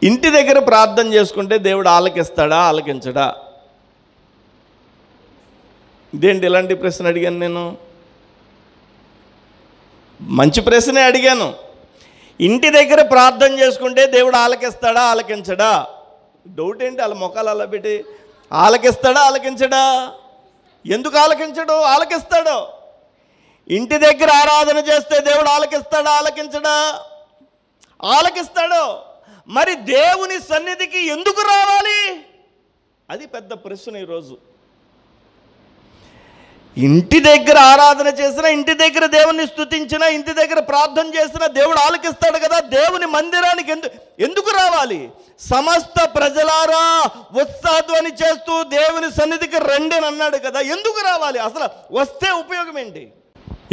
ఇంటి దగ్గర ప్రార్థన చేసుకుంటే దేవుడు ఆలకిస్తాడా ఆలకించడా? ఇదేంటి ఇలాంటి ప్రశ్న అడిగాను నేను? మంచి ప్రశ్నే అడిగాను. ఇంటి దగ్గర ప్రార్థన చేసుకుంటే దేవుడు ఆలకిస్తాడా ఆలకించడా? డౌట్ ఏంటి? వాళ్ళ మొక్కలు అలా పెట్టి ఆలకిస్తాడా ఆలకించడా? ఎందుకు ఆలకించడు? ఆలకిస్తాడు. ఇంటి దగ్గర ఆరాధన చేస్తే దేవుడు ఆలకిస్తాడా ఆలకించడా? ఆలకిస్తాడు. మరి దేవుని సన్నిధికి ఎందుకు రావాలి? అది పెద్ద ప్రశ్న ఈరోజు. ఇంటి దగ్గర ఆరాధన చేసినా, ఇంటి దగ్గర దేవుని స్తుతించినా, ఇంటి దగ్గర ప్రార్థన చేసినా దేవుడు ఆలకిస్తాడు కదా. దేవుని మందిరానికి ఎందుకు రావాలి? సమస్త ప్రజలారా ఉత్సాహధ్వని చేస్తూ దేవుని సన్నిధికి రండి అని అన్నాడు కదా. ఎందుకు రావాలి? అసలు వస్తే ఉపయోగం ఏంటి?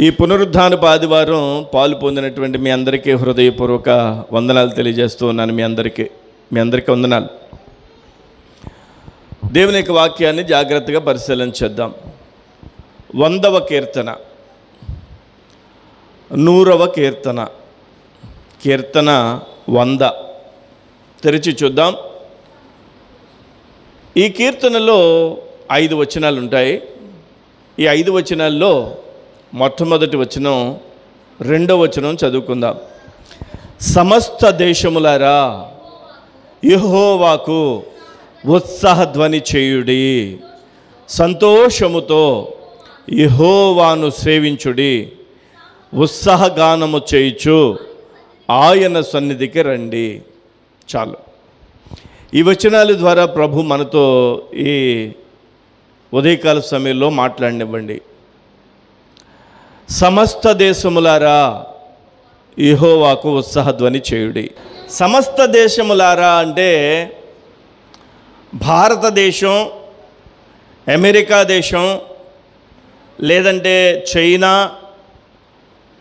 ఈ పునరుద్ధానపు ఆదివారం పాలు పొందినటువంటి మీ అందరికీ హృదయపూర్వక వందనాలు తెలియజేస్తూ ఉన్నాను. మీ అందరికీ వందనాలు. దేవుని యొక్క వాక్యాన్ని జాగ్రత్తగా పరిశీలన చేద్దాం. 100వ కీర్తన, 100వ కీర్తన, కీర్తన 100 తెరిచి చూద్దాం. ఈ కీర్తనలో 5 వచనాలు ఉంటాయి. ఈ 5 వచనాల్లో మొట్టమొదటి వచనం, 2వ వచనం చదువుకుందాం. సమస్త దేశములారా యెహోవాకు ఉత్సాహధ్వని చేయుడి, సంతోషముతో యెహోవాను సేవించుడి, ఉత్సాహగానము చేయుచు ఆయన సన్నిధికి రండి. చాలు. ఈ వచనాల ద్వారా ప్రభు మనతో ఈ ఉదయకాల సమయంలో మాట్లాడనివ్వండి. సమస్త దేశములారా యెహోవాకు ఉత్సాహధ్వని చేయుడి. సమస్త దేశములారా అంటే భారతదేశం, అమెరికా దేశం, లేదంటే చైనా,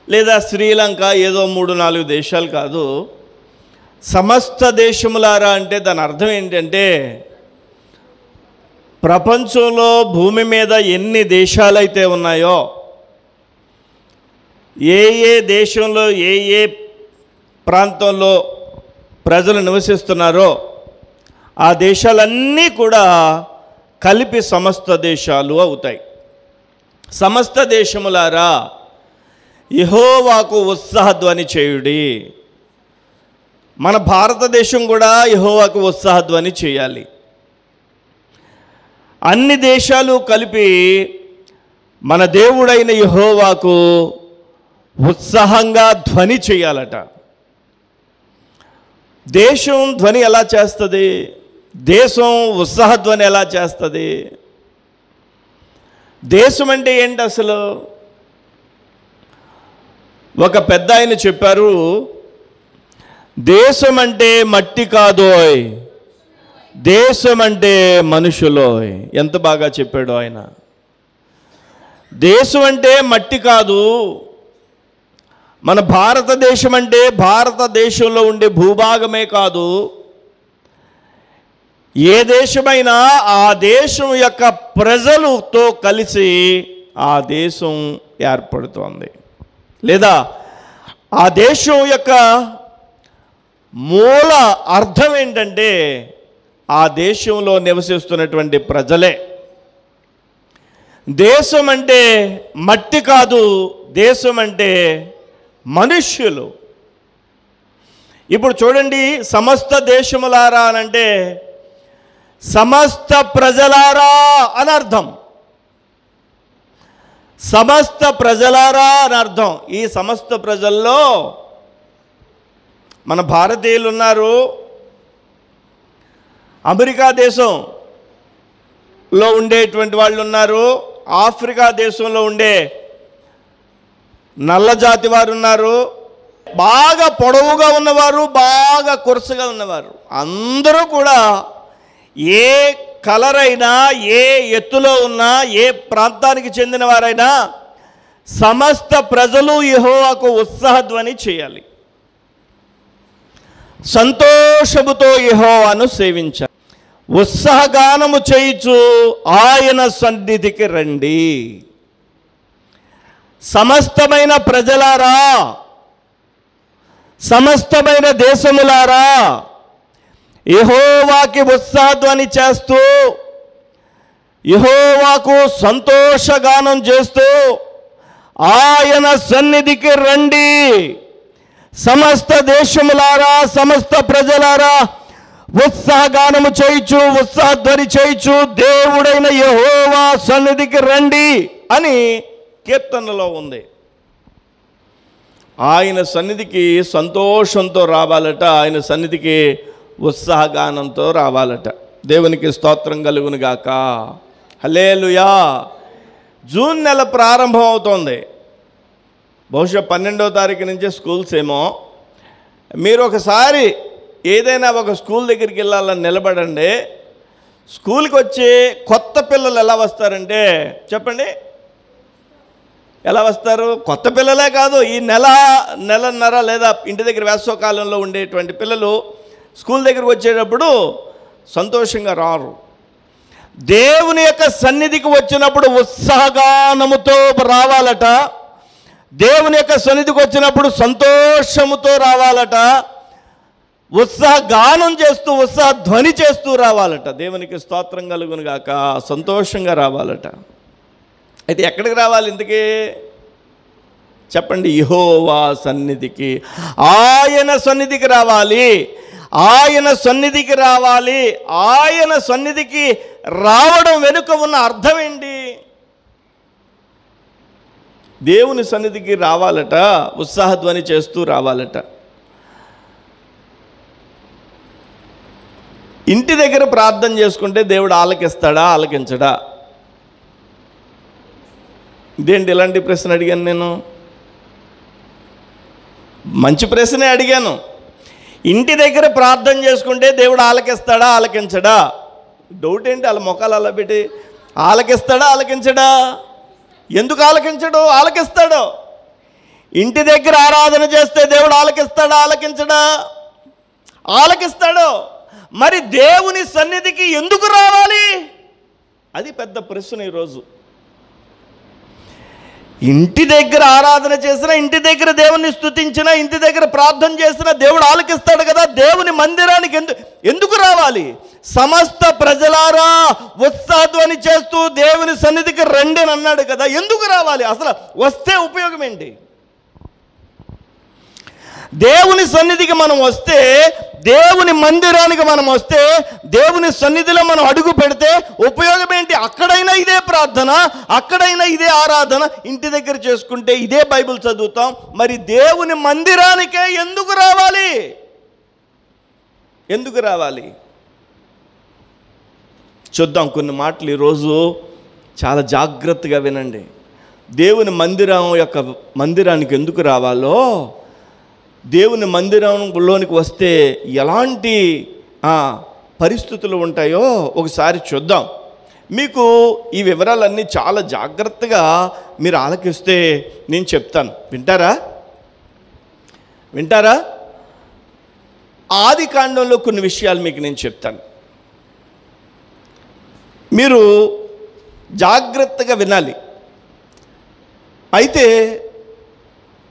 లేదా శ్రీలంక, ఏదో 3-4 దేశాలు కాదు. సమస్త దేశములారా అంటే దాని అర్థం ఏంటంటే ప్రపంచంలో భూమి మీద ఎన్ని దేశాలైతే ఉన్నాయో, ఏ దేశంలో ఏ ప్రాంతంలో ప్రజలు నివసిస్తున్నారో ఆ దేశాలన్నీ కూడా కలిపి సమస్త దేశాలు అవుతాయి. సమస్త దేశములారా యెహోవాకు ఉత్సాహధ్వని చేయుడి. మన భారతదేశం కూడా యెహోవాకు ఉత్సాహధ్వని చేయాలి. అన్ని దేశాలు కలిపి మన దేవుడైన యెహోవాకు ఉత్సాహంగా ధ్వని చేయాలట. దేశం ధ్వని ఎలా చేస్తుంది? దేశం ఉత్సాహధ్వని ఎలా చేస్తుంది? దేశం అంటే ఏంటి అసలు? ఒక పెద్ద ఆయన చెప్పారు, దేశం అంటే మట్టి కాదోయ్, దేశం అంటే మనుషులోయ్. ఎంత బాగా చెప్పాడు ఆయన. దేశం అంటే మట్టి కాదు. మన భారతదేశం అంటే భారతదేశంలో ఉండే భూభాగమే కాదు. ఏ దేశమైనా ఆ దేశం యొక్క ప్రజలతో కలిసి ఆ దేశం ఏర్పడుతోంది. లేదా ఆ దేశం యొక్క మూల అర్థం ఏంటంటే ఆ దేశంలో నివసిస్తున్నటువంటి ప్రజలే. దేశం అంటే మట్టి కాదు, దేశం అంటే మనుష్యులు. ఇప్పుడు చూడండి, సమస్త దేశములారా అనంటే సమస్త ప్రజలారా అని అర్థం. సమస్త ప్రజలారా అని అర్థం. ఈ సమస్త ప్రజల్లో మన భారతీయులు ఉన్నారు, అమెరికా దేశంలో ఉండేటువంటి వాళ్ళు ఉన్నారు, ఆఫ్రికా దేశంలో ఉండే నల్ల జాతి వారు ఉన్నారు, బాగా పొడవుగా ఉన్నవారు, బాగా కురసగా ఉన్నవారు. అందరూ కూడా ఏ కలర్ అయినా, ఏ ఎత్తులో ఉన్నా, ఏ ప్రాంతానికి చెందిన వారైనా సమస్త ప్రజలు యెహోవాకు ఉత్సాహధ్వని చేయాలి. సంతోషముతో యెహోవాను సేవించాలి. ఉత్సాహగానము చేయుచు ఆయన సన్నిధికి రండి. సమస్తమైన ప్రజలారా, సమస్తమైన దేశములారా, యెహోవాకి ఉత్సాహధ్వని చేస్తూ, యెహోవాకు సంతోషగానం చేస్తూ ఆయన సన్నిధికి రండి. సమస్త దేశములారా, సమస్త ప్రజలారా ఉత్సాహగానము చేయుచు, ఉత్సాహధ్వని చేయుచు దేవుడైన యెహోవా సన్నిధికి రండి అని కీర్తనలో ఉంది. ఆయన సన్నిధికి సంతోషంతో రావాలట, ఆయన సన్నిధికి ఉత్సాహగానంతో రావాలట. దేవునికి స్తోత్రం కలుగును గాక. హల్లెలూయా. జూన్ నెల ప్రారంభం అవుతోంది. బహుశా 12వ తారీఖు నుంచి స్కూల్స్ ఏమో. మీరు ఒకసారి ఏదైనా ఒక స్కూల్ దగ్గరికి వెళ్ళాలని నిలబడండి. స్కూల్కి వచ్చి కొత్త పిల్లలు ఎలా వస్తారంటే, చెప్పండి, ఎలా వస్తారు? కొత్త పిల్లలే కాదు, ఈ నెలన్నర లేదా ఇంటి దగ్గర వేసవకాలంలో ఉండేటువంటి పిల్లలు స్కూల్ దగ్గరికి వచ్చేటప్పుడు సంతోషంగా రారు. దేవుని యొక్క సన్నిధికి వచ్చినప్పుడు ఉత్సాహగానముతో రావాలట. దేవుని యొక్క సన్నిధికి వచ్చినప్పుడు సంతోషముతో రావాలట. ఉత్సాహగానం చేస్తూ, ఉత్సాహధ్వని చేస్తూ రావాలట. దేవునికి స్తోత్రం కలుగును గాక. సంతోషంగా రావాలట. అయితే ఎక్కడికి రావాలి ఇంతకీ? చెప్పండి. యెహోవా సన్నిధికి, ఆయన సన్నిధికి రావాలి. ఆయన సన్నిధికి రావాలి. ఆయన సన్నిధికి రావడం వెనుక ఉన్న అర్థం ఏంటి? దేవుని సన్నిధికి రావాలట, ఉత్సాహధ్వని చేస్తూ రావాలట. ఇంటి దగ్గర ప్రార్థన చేసుకుంటే దేవుడు ఆలకిస్తాడా, ఆలకించడా? ఇదేంటి ఇలాంటి ప్రశ్న అడిగాను నేను? మంచి ప్రశ్నే అడిగాను. ఇంటి దగ్గర ప్రార్థన చేసుకుంటే దేవుడు ఆలకిస్తాడా, ఆలకించడా? డౌట్ ఏంటి? వాళ్ళ మొక్కలు అలా పెట్టి ఆలకిస్తాడా, ఆలకించడా? ఎందుకు ఆలకించడు? ఆలకిస్తాడు. ఇంటి దగ్గర ఆరాధన చేస్తే దేవుడు ఆలకిస్తాడా, ఆలకించడా? ఆలకిస్తాడు. మరి దేవుని సన్నిధికి ఎందుకు రావాలి? అది పెద్ద ప్రశ్న ఈరోజు. ఇంటి దగ్గర ఆరాధన చేసినా, ఇంటి దగ్గర దేవుని స్తుతించినా, ఇంటి దగ్గర ప్రార్థన చేసినా దేవుడు ఆలకిస్తాడు కదా. దేవుని మందిరానికి ఎందుకు రావాలి? సమస్త ప్రజలారా ఉత్సాహధ్వని చేస్తూ దేవుని సన్నిధికి రండి అని అన్నాడు కదా. ఎందుకు రావాలి? అసలు వస్తే ఉపయోగం ఏంటి? దేవుని సన్నిధికి మనం వస్తే, దేవుని మందిరానికి మనం వస్తే, దేవుని సన్నిధిలో మనం అడుగు పెడితే ఉపయోగం ఏంటి? అక్కడైనా ఇదే ప్రార్థన, అక్కడైనా ఇదే ఆరాధన, ఇంటి దగ్గర చేసుకుంటే ఇదే బైబిల్ చదువుతాం. మరి దేవుని మందిరానికే ఎందుకు రావాలి? ఎందుకు రావాలి? చూద్దాం కొన్ని మాటలు ఈరోజు. చాలా జాగ్రత్తగా వినండి. దేవుని మందిరానికి ఎందుకు రావాలో, దేవుని మందిరంలోనికి వస్తే ఎలాంటి పరిస్థితులు ఉంటాయో ఒకసారి చూద్దాం. మీకు ఈ వివరాలన్నీ చాలా జాగ్రత్తగా మీరు ఆలకిస్తే నేను చెప్తాను. వింటారా? ఆది కాండంలో కొన్ని విషయాలు మీకు నేను చెప్తాను. మీరు జాగ్రత్తగా వినాలి. అయితే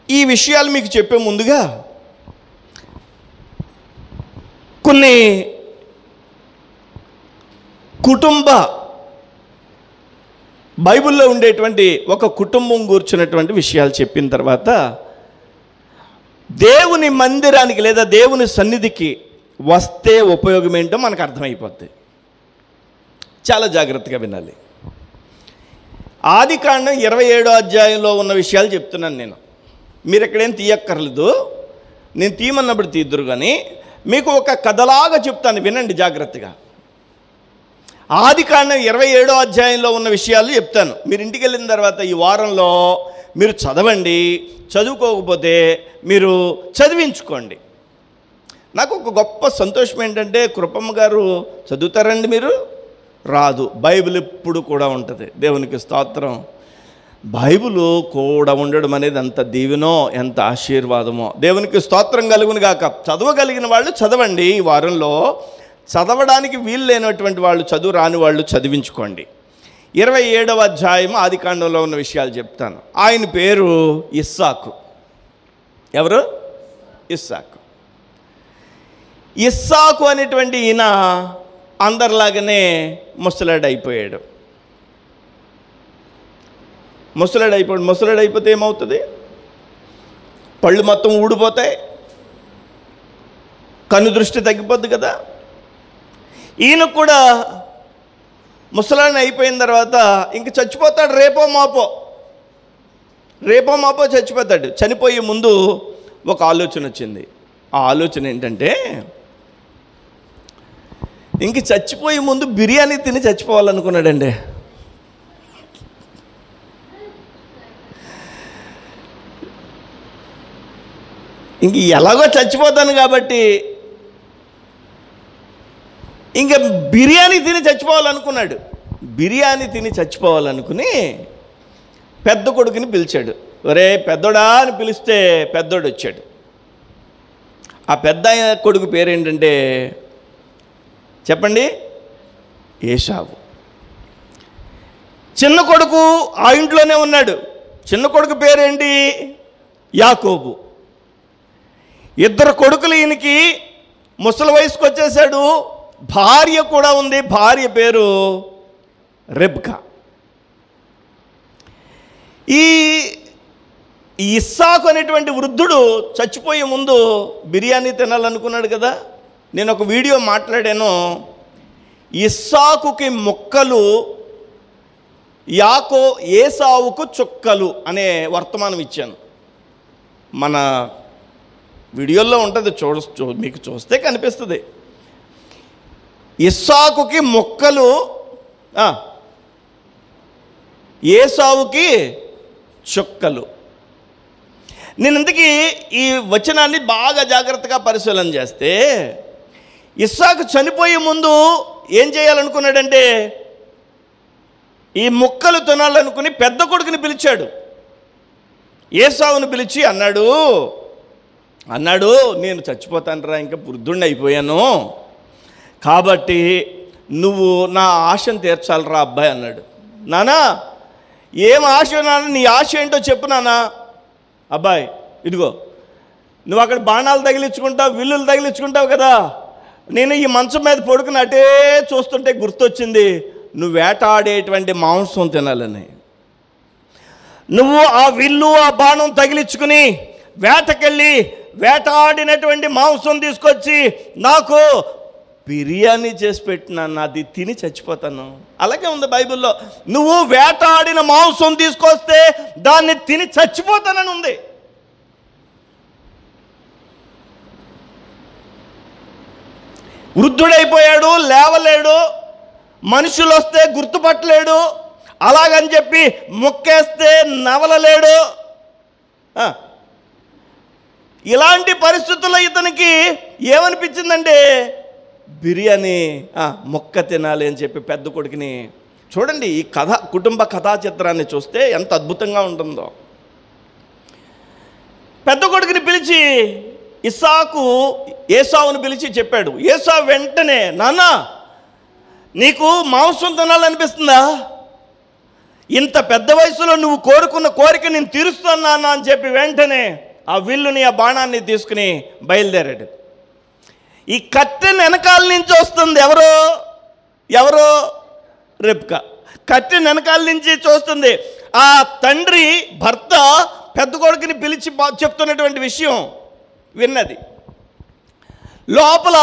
ఈ విషయాలు మీకు చెప్పే ముందుగా కొన్ని బైబిల్లో ఉండేటువంటి ఒక కుటుంబం కూర్చున్నటువంటి విషయాలు చెప్పిన తర్వాత దేవుని మందిరానికి లేదా దేవుని సన్నిధికి వస్తే ఉపయోగం ఏంటో మనకు అర్థమైపోద్ది. చాలా జాగ్రత్తగా వినాలి. ఆది కాండం 27వ అధ్యాయంలో ఉన్న విషయాలు చెప్తున్నాను నేను. మీరు ఎక్కడేం తీయక్కర్లేదు, నేను తీయమన్నప్పుడు తీద్దురు. కానీ మీకు ఒక కథలాగా చెప్తాను, వినండి జాగ్రత్తగా. ఆది కాండం 27వ అధ్యాయంలో ఉన్న విషయాలు చెప్తాను. మీరు ఇంటికి వెళ్ళిన తర్వాత ఈ వారంలో మీరు చదవండి. చదువుకోకపోతే మీరు చదివించుకోండి. నాకు ఒక గొప్ప సంతోషం ఏంటంటే, కృపమ్మ గారు చదువుతారండి, మీరు రాదు. బైబిల్ ఎప్పుడు కూడా ఉంటుంది. దేవునికి స్తోత్రం. బైబిల్ కూడా ఉండడం అనేది ఎంత దీవెనో, ఎంత ఆశీర్వాదమో. దేవునికి స్తోత్రం కలుగును గాక. చదవగలిగిన వాళ్ళు చదవండి. ఈ వారంలో చదవడానికి వీలు లేనటువంటి వాళ్ళు, చదువు రాని వాళ్ళు చదివించుకోండి. 27వ అధ్యాయం ఆది కాండంలో ఉన్న విషయాలు చెప్తాను. ఆయన పేరు ఇస్సాకు. ఎవరు? ఇస్సాకు. ఇస్సాకు అనేటువంటి ఈయన అందరిలాగానే ముసలాడైపోయాడు. ముసలాడైపోతే ఏమవుతుంది? పళ్ళు మొత్తం ఊడిపోతాయి, కన్ను దృష్టి తగ్గిపోద్ది కదా. ఈయన కూడా ముసలాడిని అయిపోయిన తర్వాత ఇంక చచ్చిపోతాడు. రేపో మాపో చచ్చిపోతాడు. చనిపోయే ముందు ఒక ఆలోచన వచ్చింది. ఆ ఆలోచన ఏంటంటే, ఇంక చచ్చిపోయే ముందు బిర్యానీ తిని చచ్చిపోవాలనుకున్నాడండి. ఇంక ఎలాగో చచ్చిపోతాను కాబట్టి ఇంకా బిర్యానీ తిని చచ్చిపోవాలనుకున్నాడు. బిర్యానీ తిని చచ్చిపోవాలనుకుని పెద్ద కొడుకుని పిలిచాడు. ఒరే పెద్దోడా అని పిలిస్తే పెద్దోడు వచ్చాడు. ఆ పెద్ద కొడుకు పేరేంటంటే చెప్పండి, ఏశావు. చిన్న కొడుకు ఆ ఇంట్లోనే ఉన్నాడు. చిన్న కొడుకు పేరేంటి? యాకోబు. ఇద్దరు కొడుకులు ఈయనకి ముసలి వయసుకు వచ్చేసాడు. భార్య కూడా ఉంది. భార్య పేరు రెబ్కా. ఈ ఇస్సాకు అనేటువంటి వృద్ధుడు చచ్చిపోయే ముందు బిర్యానీ తినాలనుకున్నాడు కదా. నేను ఒక వీడియో మాట్లాడాను. ఇస్సాకుకి ముక్కలు, ఏసావుకు చుక్కలు అనే వర్తమానం ఇచ్చాను. మన వీడియోలో ఉంటుంది, మీకు చూస్తే కనిపిస్తుంది. ఇస్సాకుకి మొక్కలు, ఏసావుకి చుక్కలు. నేను ఇంతకీ ఈ వచనాన్ని బాగా జాగ్రత్తగా పరిశీలన చేస్తే, ఇస్సాకు చనిపోయే ముందు ఏం చేయాలనుకున్నాడంటే, ఈ ముక్కలు తినాలనుకుని పెద్ద కొడుకుని పిలిచాడు. ఏసావుని పిలిచి అన్నాడు నేను చచ్చిపోతానురా, ఇంకా వృద్ధుణ్ణి అయిపోయాను, కాబట్టి నువ్వు నా ఆశను తీర్చాలరా అబ్బాయి అన్నాడు. నానా ఏం ఆశ నాన్న, నీ ఆశ ఏంటో చెప్పు నానా. అబ్బాయి ఇదిగో, నువ్వు అక్కడ బాణాలు తగిలించుకుంటావు, విల్లులు తగిలించుకుంటావు కదా, నేను ఈ మంచం మీద పడుకుని అటే చూస్తుంటే గుర్తొచ్చింది నువ్వు వేటాడేటువంటి మాంసం తినాలని. నువ్వు ఆ విల్లు ఆ బాణం తగిలించుకుని వేటకెళ్ళి వేటాడినటువంటి మాంసం తీసుకొచ్చి నాకు బిర్యానీ చేసి పెట్టినా, నాది తిని చచ్చిపోతాను. అలాగే ఉంది బైబిల్లో. నువ్వు వేటాడిన మాంసం తీసుకొస్తే దాన్ని తిని చచ్చిపోతానని ఉంది. వృద్ధుడైపోయాడు, లేవలేడు, మనుషులు వస్తే గుర్తుపట్టలేడు, అలాగని చెప్పి మొక్కేస్తే నవలలేడు. ఇలాంటి పరిస్థితుల్లో ఇతనికి ఏమనిపించిందంటే, బిర్యానీ మొక్క తినాలి అని చెప్పి పెద్ద కొడుకుని. చూడండి ఈ కథ, కుటుంబ కథా చిత్రాన్ని చూస్తే ఎంత అద్భుతంగా ఉంటుందో. పెద్ద కొడుకుని పిలిచి ఏసావుని పిలిచి చెప్పాడు. ఏసావు వెంటనే, నాన్న నీకు మాంసం తినాలనిపిస్తుందా? ఇంత పెద్ద వయసులో నువ్వు కోరుకున్న కోరిక నేను తీరుస్తాను నాన్న అని చెప్పి వెంటనే ఆ విల్లుని ఆ బాణాన్ని తీసుకుని బయలుదేరాడు. ఈ కట్టెని వెనకాల నుంచి వస్తుంది. ఎవరో రెబ్కా. కట్టెని వెనకాల నుంచి చూస్తుంది. ఆ తండ్రి భర్త పెద్ద కొడుకుని పిలిచి చెప్తున్నటువంటి విషయం విన్నది. లోపల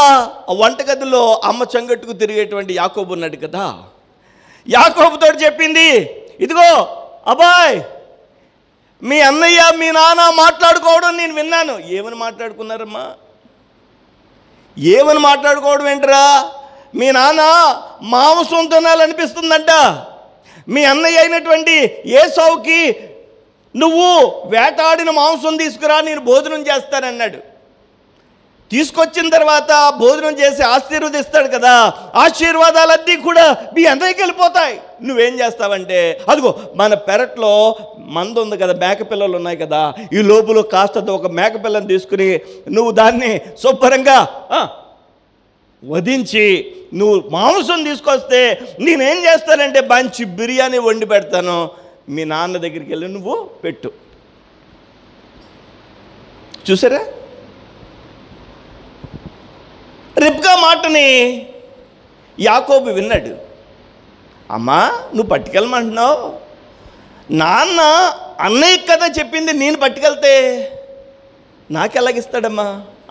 వంటగదిలో అమ్మ చెంగట్టుకు తిరిగేటువంటి యాకోబు ఉన్నాడు కదా. యాకోబుతో చెప్పింది, ఇదిగో అబ్బాయ్, మీ అన్నయ్య మీ నాన్న మాట్లాడుకోవడం నేను విన్నాను. ఏమని మాట్లాడుకున్నారమ్మా? ఏమని మాట్లాడుకోవడం ఏంటరా? మీ నాన్న మాంసం తినాలనిపిస్తుందంట, మీ అన్నయ్య అయినటువంటి ఏసావుకి నువ్వు వేటాడిన మాంసం తీసుకురా, నేను భోజనం చేస్తానన్నాడు. తీసుకొచ్చిన తర్వాత భోజనం చేసి ఆశీర్వదిస్తాడు కదా, ఆశీర్వాదాలన్నీ కూడా మీ అన్నయ్యకి వెళ్ళిపోతాయి. నువ్వేం చేస్తావంటే, అదిగో మన పెరట్లో మంద ఉంది కదా, మేకపిల్లలు ఉన్నాయి కదా, ఈ లోపల కాస్త ఒక మేకపిల్లని తీసుకుని నువ్వు దాన్ని శుభ్రంగా వధించి నువ్వు మాంసం తీసుకొస్తే నేనేం చేస్తానంటే మంచి బిర్యానీ వండి పెడతాను, మీ నాన్న దగ్గరికి వెళ్ళి నువ్వు పెట్టు. చూసారా? రిబ్కా మాటని యాకోబు విన్నాడు. అమ్మా, నువ్వు పట్టుకెళ్ళమంటున్నావు, నాన్న అన్నయ్య కదా చెప్పింది, నేను పట్టుకెళ్తే నాకెలాగిస్తాడమ్మా?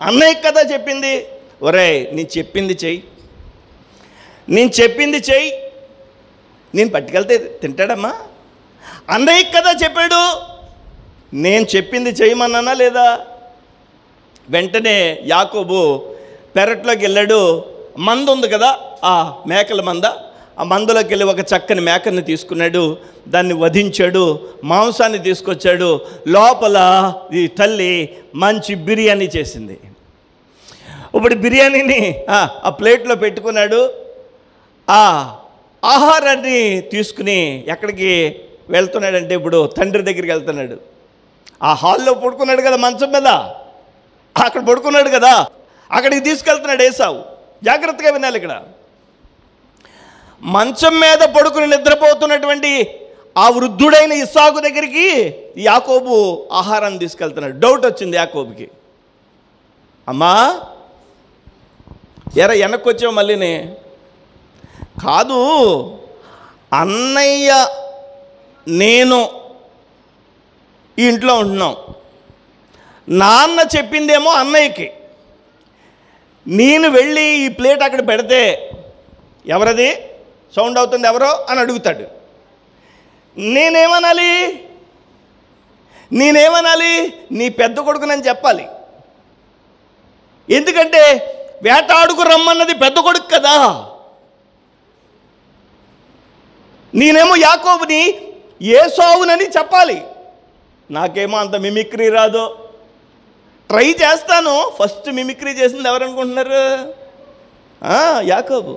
అన్నయ్య కదా చెప్పింది. ఒరేయ్, నేను చెప్పింది చెయ్యి, నేను చెప్పింది చెయ్యి, నేను పట్టుకెళ్తే తింటాడమ్మా? అన్నయ్య కదా చెప్పాడు, నేను చెప్పింది చేయమన్నానా లేదా? వెంటనే యాకోబు పెరట్లోకి వెళ్ళాడు. మంద ఉంది కదా, ఆ మేకల మంద, ఆ మందలోకి వెళ్ళి ఒక చక్కని మేకని తీసుకున్నాడు, దాన్ని వధించాడు, మాంసాన్ని తీసుకొచ్చాడు. లోపల ఈ తల్లి మంచి బిర్యానీ చేసింది. ఇప్పుడు బిర్యానీని ఆ ప్లేట్లో పెట్టుకున్నాడు. ఆ ఆహారాన్ని తీసుకుని ఎక్కడికి వెళ్తున్నాడంటే, ఇప్పుడు తండ్రి దగ్గరికి వెళ్తున్నాడు. ఆ హాల్లో పడుకున్నాడు కదా, మంచం మీద అక్కడ పడుకున్నాడు కదా, అక్కడికి తీసుకెళ్తున్నాడు ఏసావు. జాగ్రత్తగా వినాలి ఇక్కడ. మంచం మీద పడుకుని నిద్రపోతున్నటువంటి ఆ వృద్ధుడైన ఇస్సాకు దగ్గరికి యాకోబు ఆహారాన్ని తీసుకెళ్తున్నాడు. డౌట్ వచ్చింది యాకోబుకి. అమ్మా, వెనక్కి వచ్చావు మళ్ళీనే? కాదు, అన్నయ్య నేను ఈ ఇంట్లో ఉంటున్నాం, నాన్న చెప్పిందేమో అన్నయ్యకి, నేను వెళ్ళి ఈ ప్లేట్ అక్కడ పెడితే ఎవరది సౌండ్ అవుతుంది, ఎవరో అని అడుగుతాడు. నేనేమనాలి? నీ పెద్ద కొడుకునని చెప్పాలి. ఎందుకంటే వేటాడుకు రమ్మన్నది పెద్ద కొడుకు కదా. నేనేమో యాకోబుని ఏసావునని చెప్పాలి. నాకేమో అంత మిమిక్రీ రాదు, ట్రై చేస్తాను. ఫస్ట్ మిమిక్రీ చేసింది ఎవరనుకుంటున్నారు? యాకోబు.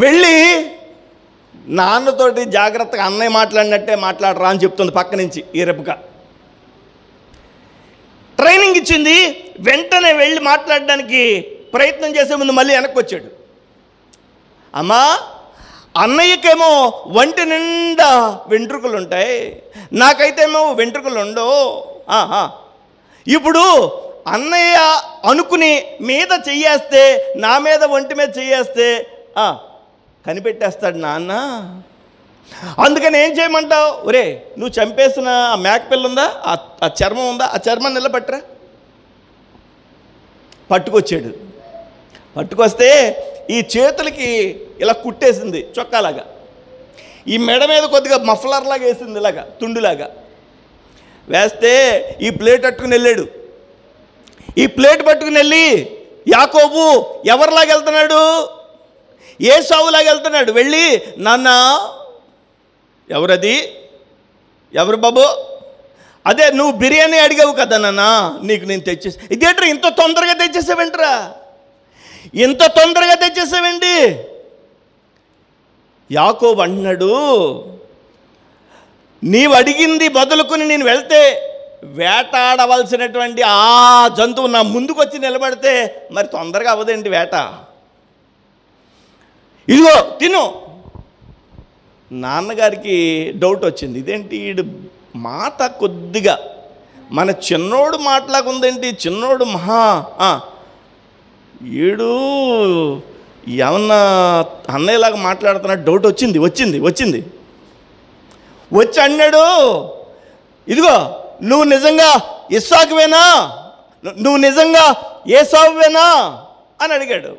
వెళ్ళి నాన్నతోటి జాగ్రత్తగా అన్నయ్య మాట్లాడినట్టే మాట్లాడరా అని చెప్తుంది పక్క నుంచి ఈ రిబ్కా. ట్రైనింగ్ ఇచ్చింది. వెంటనే వెళ్ళి మాట్లాడడానికి ప్రయత్నం చేసే ముందు మళ్ళీ వెనక్కి వచ్చాడు. అమ్మా, అన్నయ్యకేమో వంటి నిండా వెంట్రుకలు ఉంటాయి, నాకైతేమో వెంట్రుకలు ఉండవు. ఇప్పుడు అన్నయ్య అనుకుని మీద చెయ్యేస్తే, నా మీద ఒంటి మీద చెయ్యేస్తే కనిపెట్టేస్తాడు నాన్న. అందుకని ఏం చేయమంటావు? ఒరే, నువ్వు చంపేసిన ఆ మేకపిల్ల ఉందా, ఆ చర్మం ఉందా, ఆ చర్మం నిలబెట్టరా. పట్టుకొచ్చాడు. పట్టుకొస్తే ఈ చేతులకి ఇలా కుట్టేసింది చొక్కాలాగా, ఈ మెడ మీద కొద్దిగా మఫ్లర్లాగా వేసింది, ఇలాగా తుండులాగా వేస్తే ఈ ప్లేట్ పట్టుకుని వెళ్ళాడు. ఈ ప్లేట్ పట్టుకుని వెళ్ళి యాకోబు ఎవరిలాగా వెళ్తున్నాడు? ఏసావులాగా వెళ్తున్నాడు. వెళ్ళి, నాన్న ఎవరది? ఎవరు బాబు? అదే నువ్వు బిర్యానీ అడిగావు కదా నాన్న, నీకు నేను తెచ్చేసి. ఇదేంట్రా ఇంత తొందరగా తెచ్చేసావేంట్రా, ఇంత తొందరగా తెచ్చేసావేంటి? యాకోబు అంటున్నాడు, నీవు అడిగింది బదులుకుని నేను వెళ్తే వేటాడవలసినటువంటి ఆ జంతువు నా ముందుకు వచ్చి నిలబడితే మరి తొందరగా అవ్వదేంటి వేట? ఇదిగో తిను. నాన్నగారికి డౌట్ వచ్చింది, ఇదేంటి వీడు మాట కొద్దిగా మన చిన్నోడు మాటలాగా ఉందేంటి, చిన్నోడు వీడు ఏమన్నా అన్నయ్యలాగా మాట్లాడుతున్నా డౌట్ వచ్చింది. వచ్చి అన్నాడు, ఇదిగో నువ్వు నిజంగా ఇస్సాకువేనా, నువ్వు నిజంగా ఏసావువేనా అని అడిగాడు.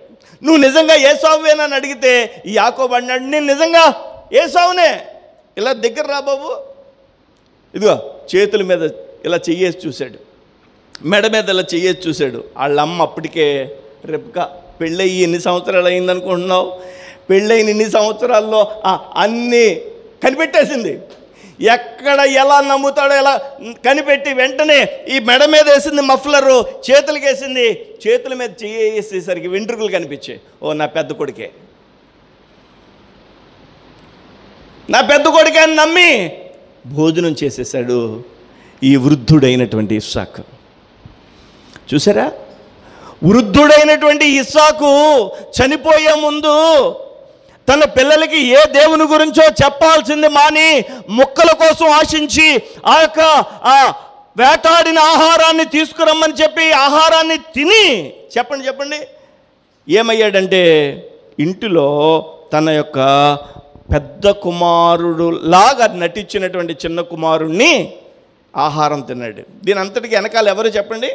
నువ్వు నిజంగా ఏసావువేనా అని అడిగితే యాకోబు అన్నాడు, నేను నిజంగా ఏసావునే. ఇలా దగ్గర రా బాబు. ఇదిగో చేతుల మీద ఇలా చెయ్యేసి చూశాడు, మెడ మీద ఇలా చెయ్యేసి చూశాడు. వాళ్ళ అమ్మ అప్పటికే రిబ్కా పెళ్ళయి ఎన్ని సంవత్సరాలు అయిందనుకుంటున్నావు? పెళ్ళైన ఇన్ని సంవత్సరాల్లో అన్నీ కనిపెట్టేసింది. ఎక్కడ ఎలా నమ్ముతాడో ఎలా కనిపెట్టి వెంటనే ఈ మెడ మీద వేసింది మఫ్లరు, చేతులకి వేసింది. చేతుల మీద చేసేసరికి వెంట్రుకలు కనిపించాయి. ఓ నా పెద్ద కొడుకే అని నమ్మి భోజనం చేసేసాడు ఈ వృద్ధుడైనటువంటి ఇస్సాకు. చూసారా, వృద్ధుడైనటువంటి ఇస్సాకు చనిపోయే ముందు తన పిల్లలకి ఏ దేవుని గురించో చెప్పాల్సింది మాని ముక్కల కోసం ఆశించి ఆ యొక్క వేటాడిన ఆహారాన్ని తీసుకురమ్మని చెప్పి ఆహారాన్ని తిని చెప్పండి ఏమయ్యాడంటే ఇంటిలో తన యొక్క పెద్ద కుమారుడు లాగా నటించినటువంటి చిన్న కుమారుణ్ణి ఆహారం తిన్నాడు. దీని అంతటికి వెనకాల ఎవరు చెప్పండి?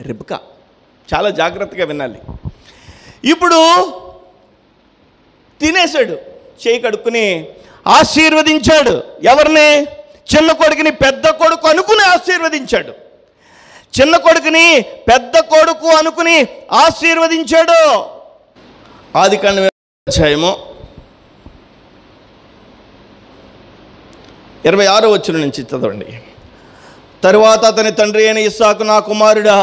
రిబ్కా. చాలా జాగ్రత్తగా వినాలి. ఇప్పుడు తినేశాడు, చేయి కడుక్కుని ఆశీర్వదించాడు. ఎవరిని? చిన్న కొడుకుని పెద్ద కొడుకు అనుకుని ఆశీర్వదించాడు. చిన్న కొడుకుని పెద్ద కొడుకు అనుకుని ఆశీర్వదించాడు. ఆదికాండం అధ్యాయము 26వ వచనం నుంచి చదవండి. తరువాత అతని తండ్రి అయిన ఇస్సాకు, నా కుమారుడా,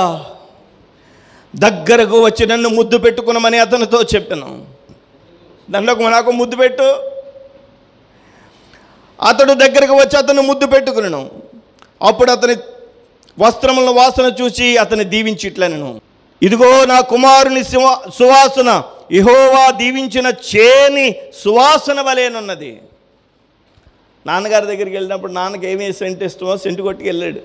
దగ్గరకు వచ్చి నన్ను ముద్దు పెట్టుకునమని అతనితో చెప్పాను. నాకు ముద్దు పెట్టు. అతడు దగ్గరకు వచ్చి అతను ముద్దు పెట్టుకున్నాను. అప్పుడు అతని వస్త్రములను వాసన చూసి అతన్ని దీవించి ఇట్లనెను, ఇదిగో నా కుమారుని సువాసన యెహోవా దీవించిన చేని సువాసన వలేనున్నది. నాన్నగారి దగ్గరికి వెళ్ళినప్పుడు నాన్నకి ఏమి సెంట్ ఇష్టమో సెంటు కొట్టుకు వెళ్ళాడు.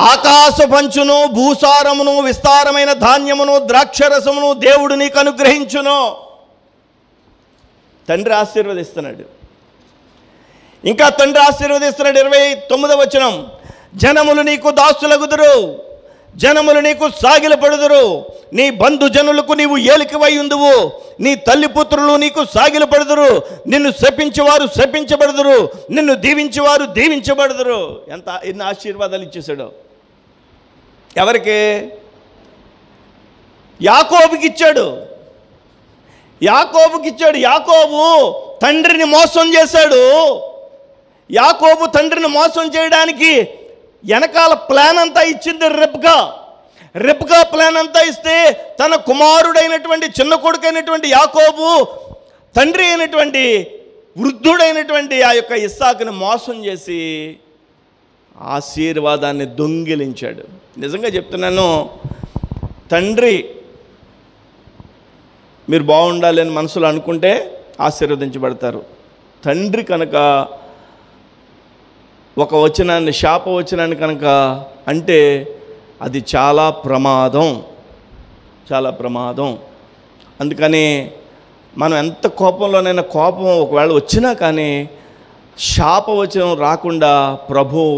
ఆకాశ పంచును, భూసారమును, విస్తారమైన ధాన్యమును, ద్రాక్షరసమును దేవుడు నీకు అనుగ్రహించును. తండ్రి ఆశీర్వదిస్తున్నాడు. ఇంకా తండ్రి ఆశీర్వదిస్తున్నాడు. 29వ వచనం, జనములు నీకు దాసులగుదురు, జనములు నీకు సాగిలపడుదురు, నీ బంధుజనులకు నీవు ఏలికవై ఉందువు, నీ తల్లిపుత్రులు నీకు సాగిలపడుదురు, నిన్ను శపించేవారు శపించబడుదురు, నిన్ను దీవించేవారు దీవించబడుదురు. ఎన్ని ఆశీర్వాదాలు ఇచ్చేశాడు. ఎవరికి? యాకోబుకి ఇచ్చాడు. యాకోబు తండ్రిని మోసం చేశాడు. యాకోబు తండ్రిని మోసం చేయడానికి వెనకాల ప్లాన్ అంతా ఇచ్చింది రెబ్కా ప్లాన్ అంతా ఇస్తే తన కుమారుడైనటువంటి చిన్న కొడుకైనటువంటి యాకోబు తండ్రి అయినటువంటి వృద్ధుడైనటువంటి ఆ యొక్క ఇస్సాకుని మోసం చేసి ఆశీర్వాదాన్ని దొంగిలించాడు. నిజంగా చెప్తున్నాను, తండ్రి మీరు బాగుండాలి అని మనసులో అనుకుంటే ఆశీర్వదించబడతారు. తండ్రి కనుక ఒక వచనాన్ని, శాపవచనాన్ని కనుక అంటే అది చాలా ప్రమాదం. అందుకని మనం ఎంత కోపంలోనైనా, కోపం ఒకవేళ వచ్చినా కానీ శాపవచనం రాకుండా ప్రభువు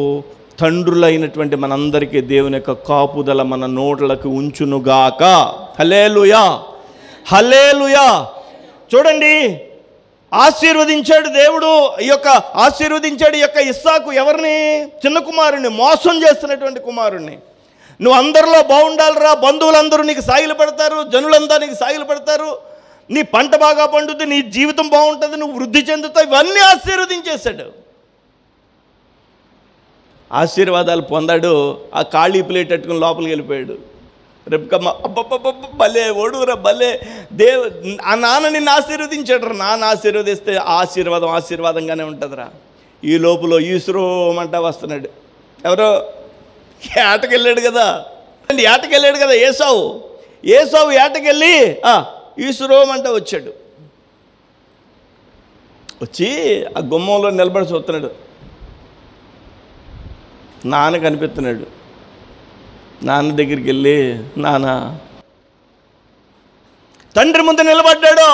తండ్రులైనటువంటి మనందరికీ దేవుని యొక్క కాపుదల మన నోట్లకు ఉంచునుగాక. హల్లెలూయా, హల్లెలూయా. చూడండి, ఆశీర్వదించాడు దేవుడు. ఈ యొక్క ఇస్సాకు ఎవరిని? చిన్న కుమారుణ్ణి, మోసం చేస్తున్నటువంటి కుమారుణ్ణి. నువ్వు అందరిలో బాగుండాలిరా, బంధువులందరూ నీకు సాగిలపడతారు, జనులంతా నీకు సాగిలపడతారు, నీ పంట బాగా పండుతుంది, నీ జీవితం బాగుంటుంది, నువ్వు వృద్ధి చెందుతావు. ఇవన్నీ ఆశీర్వదించేశాడు. ఆశీర్వాదాలు పొందాడు. ఆ ఖాళీ ప్లేట్ పెట్టుకుని లోపలికి వెళ్ళిపోయాడు. రెబ్కమ్మ భలే ఓడురా, భలే ఆ నాన్న నిన్ను ఆశీర్వదించాడు రా. నాన్న ఆశీర్వదిస్తే ఆశీర్వాదంగానే ఉంటుందిరా. ఈ లోపల ఈశ్వరమంట వస్తున్నాడు. ఎవరో ఏటకెళ్ళాడు కదా ఏసావు ఏటకెళ్ళి ఈశ్వరమంట వచ్చాడు. వచ్చి ఆ గుమ్మంలో నిలబడి చూస్తున్నాడు. నాన్న కనిపిస్తున్నాడు. నాన్న దగ్గరికి వెళ్ళి, నాన్న, తండ్రి ముందు నిలబడ్డాడు,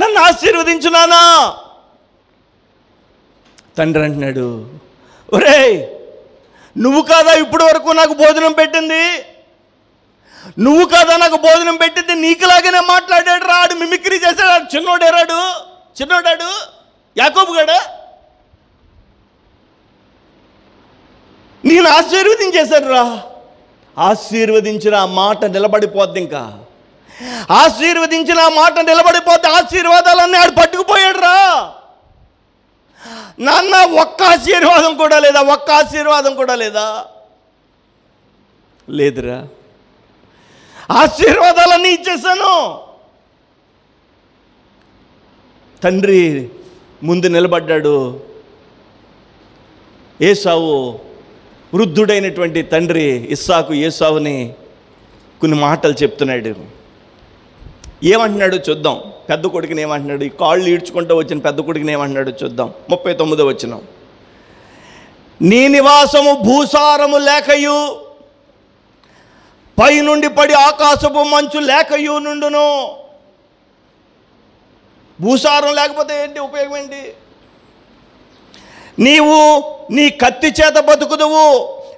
నన్ను ఆశీర్వదించు నాన్న. తండ్రి అంటున్నాడు, ఒరేయ్, నువ్వు కాదా ఇప్పటి వరకు నాకు భోజనం పెట్టింది? నీకులాగానే మాట్లాడాడు రా. ఆడు మిమిక్రీ చేశాడు. చిన్నోడాడు యాకోబు గాడా? నేను ఆశీర్వదించేశాడు రా. ఆశీర్వదించిన ఆ మాట నిలబడిపోద్ది. ఇంకా ఆశీర్వదించిన ఆ మాట నిలబడిపోద్ది. ఆశీర్వాదాలన్నీ ఆడు పట్టుకుపోయాడు రా. నాన్న, ఒక్క ఆశీర్వాదం కూడా లేదా? లేదురా, ఆశీర్వాదాలన్నీ ఇచ్చేసాను. తండ్రి ముందు నిలబడ్డాడు. ఏసావు, వృద్ధుడైనటువంటి తండ్రి ఇస్సాకు ఏసావుని కొన్ని మాటలు చెప్తున్నాడు. ఏమంటున్నాడు చూద్దాం. పెద్ద కొడుకుని ఏమంటున్నాడు? ఈ కాళ్ళు ఈడ్చుకుంటూ వచ్చిన పెద్ద కొడుకుని ఏమంటున్నాడు చూద్దాం. 39వ వచనం, నీ నివాసము భూసారము లేకయు పైనుండి పడి ఆకాశపు మంచు లేకయు నుండును. భూసారం లేకపోతే ఏంటి ఉపయోగం ఏంటి? నీవు నీ కత్తి చేత బతుకుదువు,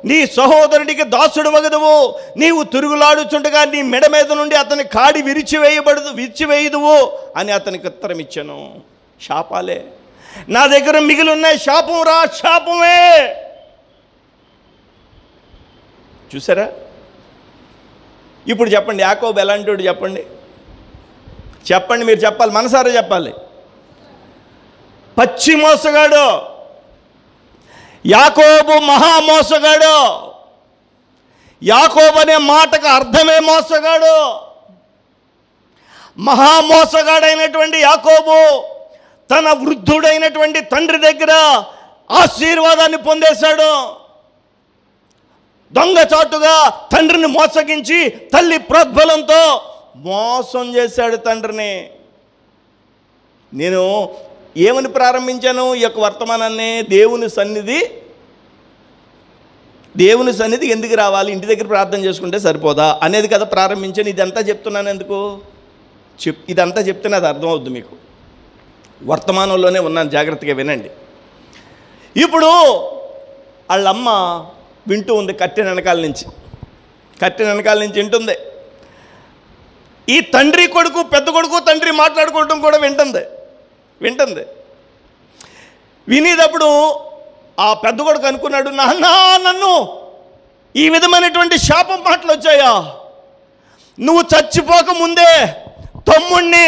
నీ సహోదరుడికి దాసుడు వగదువు, నీవు తిరుగులాడుచుండగా నీ మెడ మీద నుండి అతని కాడి విరిచివేయుదువు అని అతనికి ఉత్తరం ఇచ్చాను. శాపాలే నా దగ్గర మిగిలి ఉన్నాయి. శాపం రా, శాపమే. చూసారా? ఇప్పుడు చెప్పండి, యాకోబు ఎలాంటి చెప్పండి, చెప్పండి, మీరు చెప్పాలి, మనసారా చెప్పాలి. పచ్చి మోసగాడు. యాకోబు మహా మోసగాడు. యాకోబు అనే మాటకు అర్థమే మోసగాడు. మహా మోసగాడైనటువంటి యాకోబు తన వృద్ధుడైనటువంటి తండ్రి దగ్గర ఆశీర్వాదాన్ని పొందేశాడు. దొంగచాటుగా తండ్రిని మోసగించి తల్లి ప్రోద్బలంతో మోసం చేశాడు తండ్రిని. నేను ఏమని ప్రారంభించాను ఈ యొక్క వర్తమానాన్ని? దేవుని సన్నిధి ఎందుకు రావాలి, ఇంటి దగ్గర ప్రార్థన చేసుకుంటే సరిపోదా అనేది కదా ప్రారంభించాను. ఇదంతా చెప్తున్నాను ఎందుకు? ఇదంతా చెప్తే అది అర్థమవుద్ది మీకు. వర్తమానంలోనే ఉన్నాను, జాగ్రత్తగా వినండి. ఇప్పుడు వాళ్ళమ్మ వింటూ ఉంది, కట్టెన వెనకాల నుంచి వింటుంది. ఈ తండ్రి కొడుకు, పెద్ద కొడుకు తండ్రి మాట్లాడుకోవడం కూడా వింటుంది. వినేటప్పుడు ఆ పెద్ద కొడుకు అనుకున్నాడు, నాన్న నన్ను ఈ విధమైనటువంటి శాపం మాటలు వచ్చాయా? నువ్వు చచ్చిపోక ముందే తమ్ముణ్ణి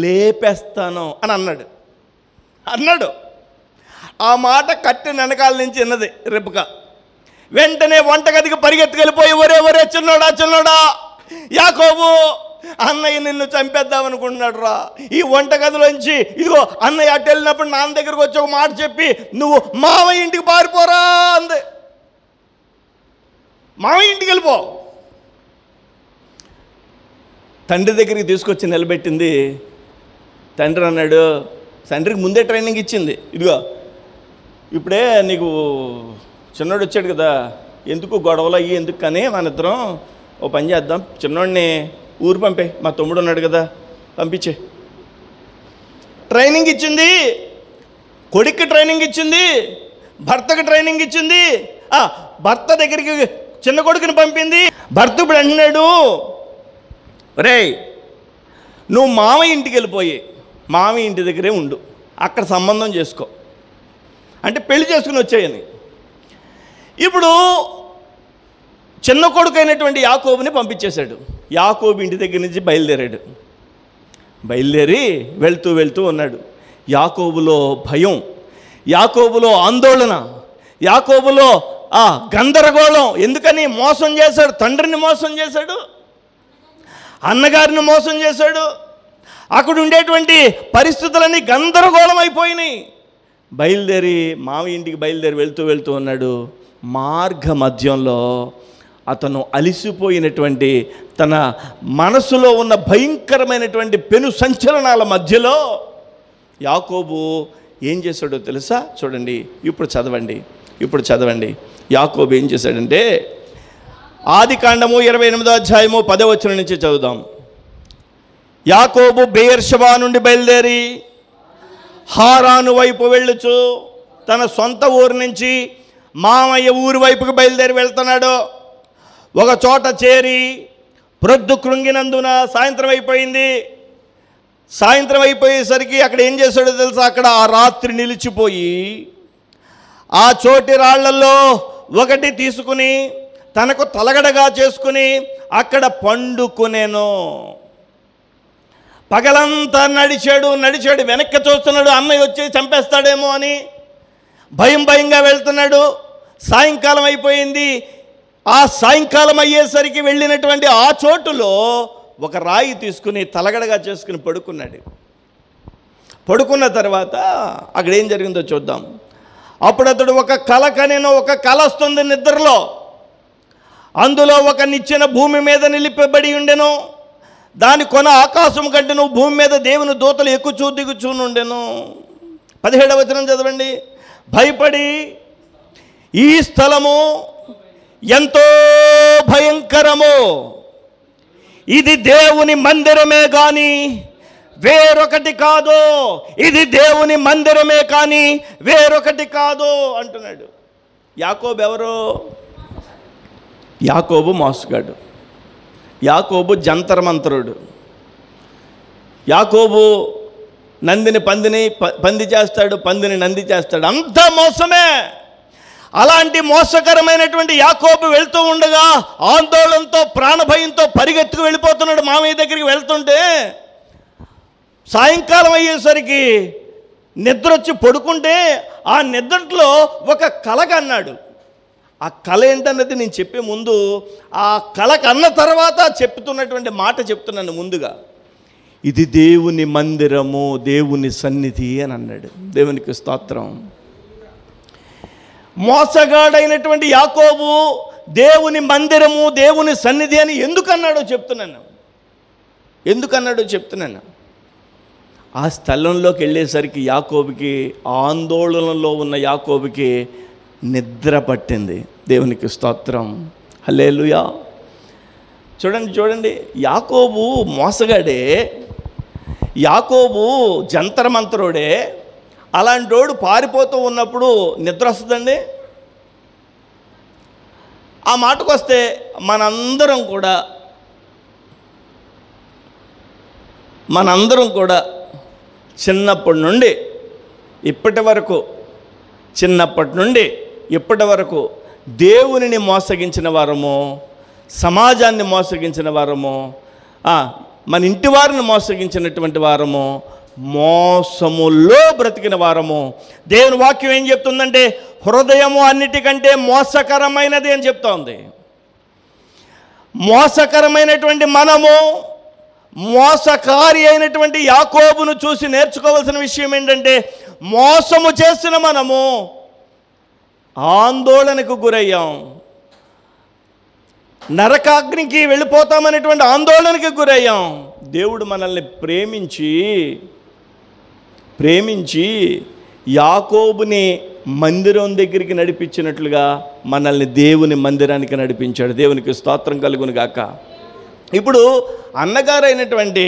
లేపేస్తాను అని అన్నాడు. ఆ మాట కట్టెన వెనకాల నుంచి విన్నది రెబెకా. వెంటనే వంటగదికి పరిగెత్తుకెళ్ళిపోయి, ఒరే చిన్నోడా, యాకోబు అన్నయ్య నిన్ను చంపేద్దామనుకుంటున్నాడు రా. ఈ వంటగదిలోంచి ఇదిగో అన్నయ్య అటు వెళ్ళినప్పుడు నాన్న దగ్గరకు వచ్చి ఒక మాట చెప్పి నువ్వు మామయ్య ఇంటికి పారిపోరా అంది. మామయ్య ఇంటికి వెళ్ళిపో. తండ్రి దగ్గరికి తీసుకొచ్చి నిలబెట్టింది. తండ్రి అన్నాడు, తండ్రికి ముందే ట్రైనింగ్ ఇచ్చింది, ఇదిగో ఇప్పుడే నీకు చిన్నోడు వచ్చాడు కదా, ఎందుకు గొడవలు అయ్యి ఎందుకు కానీ మన ఇద్దరం ఓ పని చేద్దాం, చిన్నోడిని ఊరు పంపే, మా తమ్ముడు ఉన్నాడు కదా పంపించే. ట్రైనింగ్ ఇచ్చింది, కొడుక్కి ట్రైనింగ్ ఇచ్చింది, భర్తకి ట్రైనింగ్ ఇచ్చింది. భర్త దగ్గరికి చిన్న కొడుకుని పంపింది. భర్త ఇప్పుడు అంటున్నాడు, రేయ్ నువ్వు మామయ్య ఇంటికి వెళ్ళిపోయి మామయ్య ఇంటి దగ్గరే ఉండు, అక్కడ సంబంధం చేసుకో అంటే పెళ్లి చేసుకుని వచ్చాయని. ఇప్పుడు చిన్న కొడుకు అయినటువంటి యాకోబుని పంపించేశాడు. యాకోబు ఇంటి దగ్గర నుంచి బయలుదేరి వెళ్తూ ఉన్నాడు. యాకోబులో భయం, యాకోబులో ఆందోళన, యాకోబులో గందరగోళం. ఎందుకని? మోసం చేశాడు, తండ్రిని మోసం చేశాడు, అన్నగారిని మోసం చేశాడు. అక్కడ ఉండేటువంటి పరిస్థితులన్నీ గందరగోళం అయిపోయినాయి. మామయ్య ఇంటికి బయలుదేరి వెళ్తూ ఉన్నాడు. మార్గ మధ్యంలో అతను అలిసిపోయినటువంటి తన మనసులో ఉన్న భయంకరమైనటువంటి పెను సంచలనాల మధ్యలో యాకోబు ఏం చేశాడో తెలుసా? చూడండి, ఇప్పుడు చదవండి. యాకోబు ఏం చేశాడంటే, ఆదికాండము 28వ అధ్యాయము 10వ వచనం నుంచి చదువుదాం. యాకోబు బెయేర్షెబా నుండి బయలుదేరి హారాను వైపు వెళ్ళుచు తన సొంత ఊరు నుంచి మామయ్య ఊరి వైపుకి బయలుదేరి వెళ్తున్నాడు. ఒక చోట చేరి ప్రొద్దు కృంగినందున సాయంత్రం అయిపోయింది. సాయంత్రం అయిపోయేసరికి అక్కడ ఏం చేశాడో తెలుసా? అక్కడ ఆ రాత్రి నిలిచిపోయి ఆ చోటి రాళ్లలో ఒకటి తీసుకుని తనకు తలగడగా చేసుకుని అక్కడ పండుకునేను. పగలంతా నడిచాడు, వెనక్కి చూస్తున్నాడు, అన్నయ్య వచ్చి చంపేస్తాడేమో అని భయంగా వెళ్తున్నాడు. సాయంకాలం అయిపోయింది. ఆ సాయంకాలం అయ్యేసరికి వెళ్ళినటువంటి ఆ చోటులో ఒక రాయి తీసుకుని తలగడగా చేసుకుని పడుకున్న తర్వాత అక్కడ ఏం జరిగిందో చూద్దాం. అప్పుడు అతడు ఒక కల కనెను. ఒక కల వస్తుంది నిద్రలో. అందులో ఒక నిచ్చెన భూమి మీద నిలిపబడి ఉండెను. దాని కొన ఆకాశం కంటెను, భూమి మీద దేవుని దూతలు ఎక్కుచూ దిగుచూనుండెను. 17వ వచనం చదవండి. భయపడి ఈ స్థలము ఎంతో భయంకరము, ఇది దేవుని మందిరమే కానీ వేరొకటి కాదు, ఇది దేవుని మందిరమే కానీ వేరొకటి కాదు అంటున్నాడు. యాకోబు ఎవరు? యాకోబు మోసగాడు, యాకోబు జంతరమంతరుడు, యాకోబు నందిని పంది చేస్తాడు, పందిని నంది చేస్తాడు, అంతా మోసమే. అలాంటి మోసకరమైనటువంటి యాకోబు వెళ్తూ ఉండగా ఆందోళనతో ప్రాణభయంతో పరిగెత్తుకు వెళ్ళిపోతున్నాడు. మామయ్య దగ్గరికి వెళ్తుంటే సాయంకాలం అయ్యేసరికి నిద్ర వచ్చి పడుకుంటే ఆ నిద్రలో ఒక కల కన్నాడు. ఆ కళ ఏంటన్నది నేను చెప్పే ముందు ఆ కళ కన్న తర్వాత చెప్తున్నటువంటి మాట చెప్తున్నాను ముందుగా. ఇది దేవుని మందిరము, దేవుని సన్నిధి అని అన్నాడు. దేవునికి స్తోత్రం. మోసగాడైనటువంటి యాకోబు దేవుని మందిరము, దేవుని సన్నిధి అని ఎందుకన్నాడో చెప్తున్నాను. ఆ స్థలంలోకి వెళ్ళేసరికి యాకోబుకి, ఆందోళనలో ఉన్న యాకోబుకి నిద్ర పట్టింది. దేవునికి స్తోత్రం, హల్లెలూయా. చూడండి, యాకోబు మోసగాడే, యాకోబు జంతరమంతరుడే. అలాంటోడు పారిపోతూ ఉన్నప్పుడు నిద్ర వస్తుందండి? ఆ మాటకు వస్తే మనందరం కూడా చిన్నప్పటి నుండి ఇప్పటి వరకు దేవునిని మోసగించిన వారము, సమాజాన్ని మోసగించిన వారము, మన ఇంటి వారిని మోసగించినటువంటి వారము, మోసములో బ్రతికిన వారము. దేవుని వాక్యం ఏం చెప్తుందంటే హృదయము అన్నిటికంటే మోసకరమైనది అని చెప్తోంది. మోసకరమైనటువంటి మనము మోసకారి అయినటువంటి యాకోబును చూసి నేర్చుకోవాల్సిన విషయం ఏంటంటే, మోసము చేసిన మనము ఆందోళనకు గురయ్యాం, నరకాగ్నికి వెళ్ళిపోతామనేటువంటి ఆందోళనకు గురయ్యాం. దేవుడు మనల్ని ప్రేమించి యాకోబుని మందిరం దగ్గరికి నడిపించినట్లుగా మనల్ని దేవుని మందిరానికి నడిపించాడు. దేవునికి స్తోత్రం కలుగును గాక. ఇప్పుడు అన్నగారైనటువంటి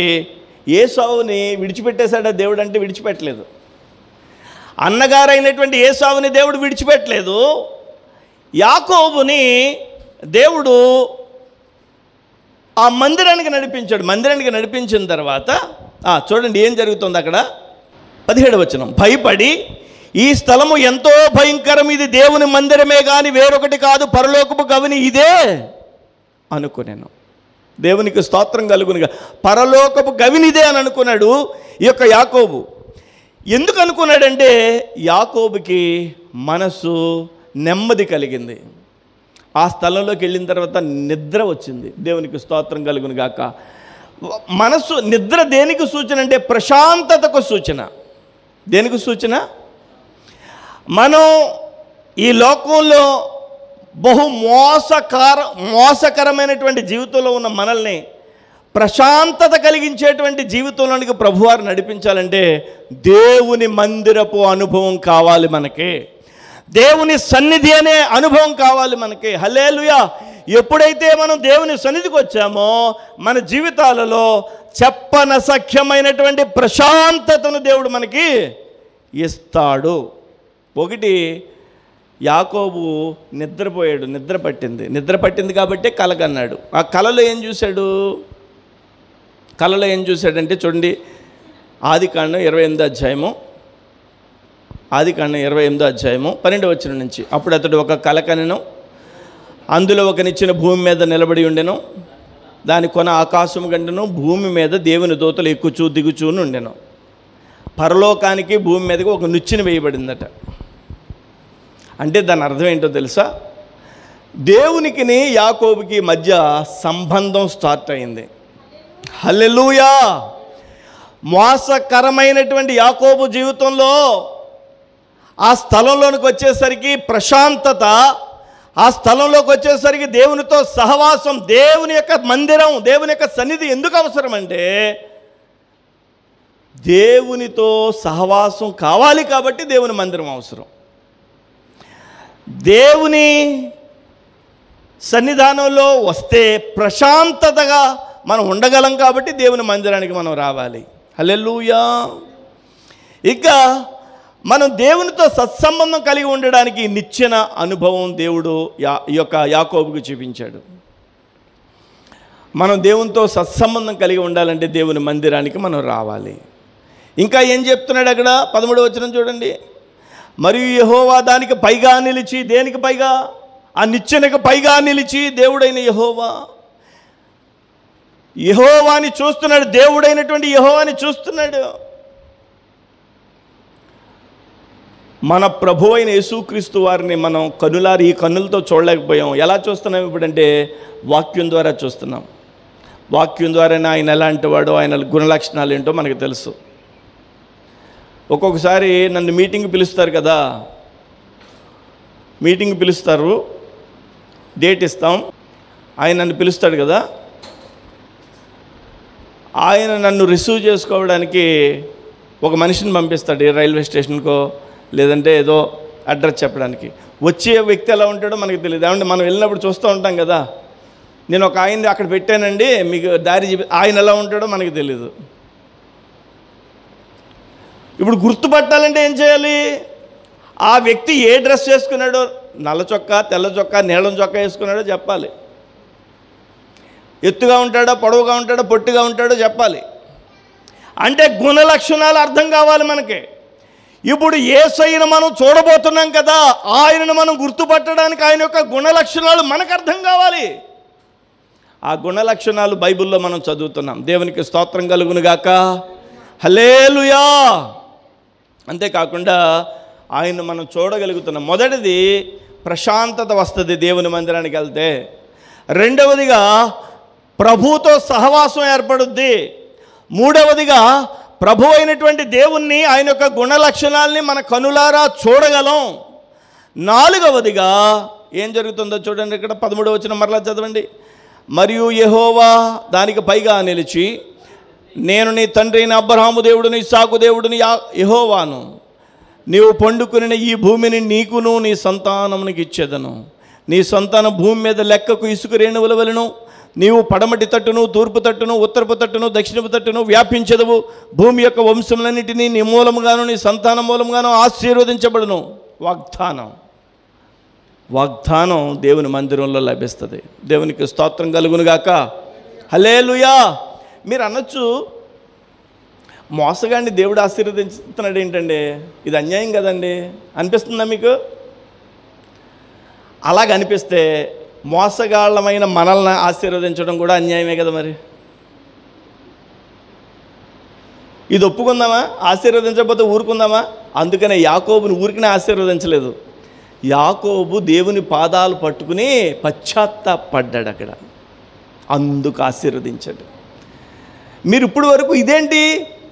ఏసావుని విడిచిపెట్టేశాడా దేవుడు? అంటే విడిచిపెట్టలేదు. అన్నగారైనటువంటి ఏసావుని దేవుడు విడిచిపెట్టలేదు. యాకోబుని దేవుడు ఆ మందిరానికి నడిపించాడు. మందిరానికి నడిపించిన తర్వాత చూడండి ఏం జరుగుతుంది అక్కడ. 17వ వచనం, భయపడి ఈ స్థలము ఎంతో భయంకరం, ఇది దేవుని మందిరమే కానీ వేరొకటి కాదు, పరలోకపు గవిని ఇదే అనుకునేను. దేవునికి స్తోత్రం కలుగునుగా. పరలోకపు గవినిదే అని అనుకున్నాడు ఈ యొక్క యాకోబు. ఎందుకు అనుకున్నాడంటే యాకోబుకి మనసు నెమ్మది కలిగింది. ఆ స్థలంలోకి వెళ్ళిన తర్వాత నిద్ర వచ్చింది. దేవునికి స్తోత్రం కలుగును గాక. మనసు నిద్ర దేనికి సూచన అంటే ప్రశాంతతకు సూచన. దేనికి సూచన? మనం ఈ లోకంలో బహు మోసకరమైనటువంటి జీవితంలో ఉన్న మనల్ని ప్రశాంతత కలిగించేటువంటి జీవితంలోనికి ప్రభువారు నడిపించాలంటే దేవుని మందిరపు అనుభవం కావాలి మనకి, దేవుని సన్నిధి అనే అనుభవం కావాలి మనకి. హల్లెలూయా. ఎప్పుడైతే మనం దేవుని సన్నిధికి వచ్చామో మన జీవితాలలో చెప్పనసఖ్యమైనటువంటి ప్రశాంతతను దేవుడు మనకి ఇస్తాడు. ఒకటి, యాకోబు నిద్రపోయాడు, నిద్ర పట్టింది కాబట్టి కలగన్నాడు. ఆ కలలో ఏం చూశాడంటే చూడండి, ఆదికాండం 28వ అధ్యాయము 12వ వచనం నుంచి. అప్పుడు అతడు ఒక కల కనెను, అందులో ఒక నిచ్చెన భూమి మీద నిలబడి ఉండెను, దాని కొన ఆకాశము గంటను, భూమి మీద దేవుని దూతలు ఎక్కుచూ దిగుచూను ఉండెను. పరలోకానికి భూమి మీదకి ఒక నిచ్చెన వేయబడిందట. అంటే దాని అర్థం ఏంటో తెలుసా? దేవునికి యాకోబుకి మధ్య సంబంధం స్టార్ట్ అయింది. హల్లెలూయా. మోసకరమైనటువంటి యాకోబు జీవితంలో ఆ స్థలంలోనికి వచ్చేసరికి ప్రశాంతత, ఆ స్థలంలోకి వచ్చేసరికి దేవునితో సహవాసం, దేవుని యొక్క మందిరం, దేవుని యొక్క సన్నిధి ఎందుకు అవసరం అంటే దేవునితో సహవాసం కావాలి కాబట్టి దేవుని మందిరం అవసరం. దేవుని సన్నిధానంలో వస్తే ప్రశాంతతగా మనం ఉండగలం కాబట్టి దేవుని మందిరానికి మనం రావాలి. హల్లెలూయా. ఇక మనం దేవునితో సత్సంబంధం కలిగి ఉండడానికి నిచ్చెన అనుభవం దేవుడు యాకోబుకు చూపించాడు. మనం దేవునితో సత్సంబంధం కలిగి ఉండాలంటే దేవుని మందిరానికి మనం రావాలి. ఇంకా ఏం చెప్తున్నాడు అక్కడ 13వ వచనం చూడండి. మరియు యెహోవా దానికి పైగా నిలిచి, దేనికి పైగా? ఆ నిచ్చెనకు పైగా నిలిచి దేవుడైన యెహోవాని చూస్తున్నాడు. దేవుడైనటువంటి యెహోవాని చూస్తున్నాడు. మన ప్రభు అయిన యేసుక్రీస్తు వారిని మనం ఈ కన్నులతో చూడలేకపోయాం. ఎలా చూస్తున్నాం ఇప్పుడంటే వాక్యం ద్వారా చూస్తున్నాం. వాక్యం ద్వారానే ఆయన ఎలాంటి వాడో, ఆయన గుణలక్షణాలు ఏంటో మనకు తెలుసు. ఒక్కొక్కసారి నన్ను మీటింగ్ పిలుస్తారు కదా, మీటింగ్ పిలుస్తారు, డేట్ ఇస్తాం, ఆయన నన్ను పిలుస్తాడు కదా, ఆయన నన్ను రిసీవ్ చేసుకోవడానికి ఒక మనిషిని పంపిస్తాడు రైల్వే స్టేషన్కో, లేదంటే ఏదో అడ్రస్ చెప్పడానికి. వచ్చే వ్యక్తి ఎలా ఉంటాడో మనకు తెలియదు. ఏమంటే మనం వెళ్ళినప్పుడు చూస్తూ ఉంటాం కదా, నేను ఒక ఆయన్ని అక్కడ పెట్టానండి మీకు దారి ఆయన ఎలా ఉంటాడో మనకు తెలియదు. ఇప్పుడు గుర్తుపట్టాలంటే ఏం చేయాలి? ఆ వ్యక్తి ఏ డ్రెస్ వేసుకున్నాడో, నల్ల చొక్కా, తెల్ల చొక్కా, నీలం చొక్కా వేసుకున్నాడో చెప్పాలి. ఎత్తుగా ఉంటాడో, పొడవుగా ఉంటాడో, పొట్టిగా ఉంటాడో చెప్పాలి. అంటే గుణ లక్షణాలు అర్థం కావాలి మనకి. ఇప్పుడు యేసయ్యను మనం చూడబోతున్నాం కదా, ఆయనను మనం గుర్తుపట్టడానికి ఆయన యొక్క గుణ లక్షణాలు మనకు అర్థం కావాలి. ఆ గుణ లక్షణాలు బైబిల్లో మనం చదువుతున్నాం. దేవునికి స్తోత్రం కలుగునుగాక. హల్లెలూయా. అంతేకాకుండా ఆయన మనం చూడగలుగుతున్నాం. మొదటిది ప్రశాంతత వస్తుంది దేవుని మందిరానికి వెళ్తే. రెండవదిగా ప్రభువుతో సహవాసం ఏర్పడుద్ది. మూడవదిగా ప్రభు అయినటువంటి దేవుణ్ణి, ఆయన యొక్క గుణ లక్షణాలని మన కనులారా చూడగలం. నాలుగవదిగా ఏం జరుగుతుందో చూడండి. ఇక్కడ 13వ వచనం మరలా చదవండి. మరియు యెహోవా దానికి పైగా నిలిచి, నేను నీ తండ్రి అయిన అబ్రహాము దేవుడుని, ఇస్సాకు దేవుడుని యెహోవాను, నీవు పండుకుని ఈ భూమిని నీకును నీ సంతానమునికి ఇచ్చేదను. నీ సంతానం భూమి మీద లెక్కకు ఇసుక రేణువుల వలెను. నీవు పడమటి తట్టును, తూర్పు తట్టును, ఉత్తరపు తట్టును, దక్షిణపు తట్టును వ్యాపించదవు. భూమి యొక్క వంశములన్నిటినీ నీ మూలముగాను నీ సంతానం మూలముగాను ఆశీర్వదించబడును. వాగ్దానం దేవుని మందిరంలో లభిస్తుంది. దేవునికి స్తోత్రం కలుగునుగాక. హల్లెలూయా. మీరు అనొచ్చు, మోసగాడిని దేవుడు ఆశీర్వదించుతున్నాడు ఏంటండి, ఇది అన్యాయం కదండి అనిపిస్తుందా మీకు? అలాగ అనిపిస్తే మోసగాళ్ళమైన మనల్ని ఆశీర్వదించడం కూడా అన్యాయమే కదా. మరి ఇది ఒప్పుకుందామా? ఆశీర్వదించకపోతే ఊరుకుందామా? అందుకనే యాకోబుని ఊరికినే ఆశీర్వదించలేదు. యాకోబు దేవుని పాదాలు పట్టుకుని పశ్చాత్తాపడ్డాడు అక్కడ, అందుకు ఆశీర్వదించాడు. మీరు ఇప్పుడు వరకు ఇదేంటి,